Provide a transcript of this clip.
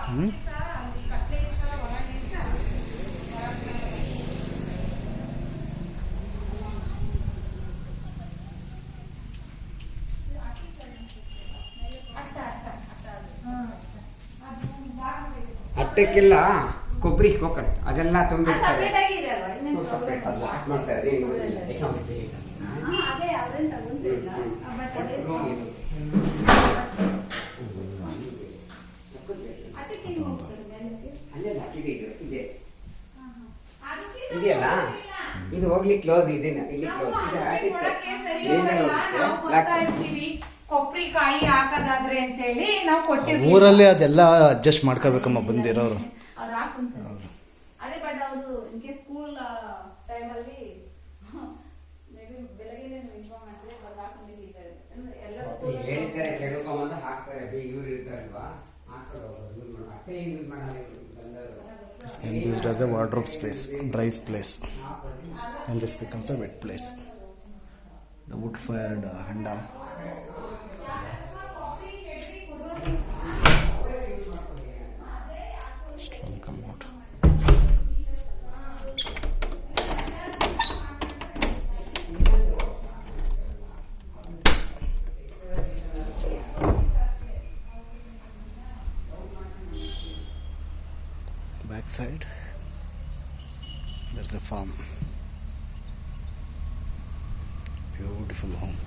ಹ್ಞೂ ಅಟ್ಟಕ್ಕೆಲ್ಲ ಕೊಬ್ಬರಿ ಕೊಕ್ಕಟ್ ಅದೆಲ್ಲ ತುಂಬಿರ್ತಾರೆ. ಸಪ್ರೇಟ್ ಅದು ಹಾಕಿ ಮಾಡ್ತಾರೆ. ಇದೆಯಲ್ಲ ಇದು ಹೋಗ್ಲಿ ಕ್ಲೋಸ್ ಇದನ್ನ ಇಲ್ಲಿ ಕೊಬ್ಬರಿಕಾಯಿ ಹಾಕೋದಾದ್ರೆ ಅಂತ ಹೇಳಿ ನಾವು ಕೊಟ್ಟಿರ್ತೀವಿ. ಊರಲ್ಲಿ ಅದೆಲ್ಲ ಅಡ್ಜಸ್ಟ್ ಮಾಡ್ಕೋಬೇಕಮ್ಮ ಬಂದಿರೋರು. ಅದೇ ಬಟ್ ಅವರು ಇನ್ಕೆ ಸ್ಕೂಲ್ ಟೈಮಲ್ಲಿ ಮೇಬಿ ಬೆಳಗ್ಗೆ ಇನ್ಫಾರ್ಮ್ ಮಾಡಿದ್ರೆ ಬಂದು ಹಾಕೊಂಡಿದ್ದಾರೆ. ಎಲ್ಲ ಸ್ಕೂಲ್ ಹೇಳ್ತಾರೆ ಕೆಡಕೊಂಬಂದು ಹಾಕ್ತಾರೆ. ಇವ್ರು ಇರ್ತಾರಲ್ವಾ ಅಟ್ಟೆ ಯೂಸ್ ಮಾಡಲ್ಲ. This can be used as a wardrobe space, dry place, and this becomes a wet place. The wood-fired handa. Strong commode. Back side, there's a farm. Beautiful home.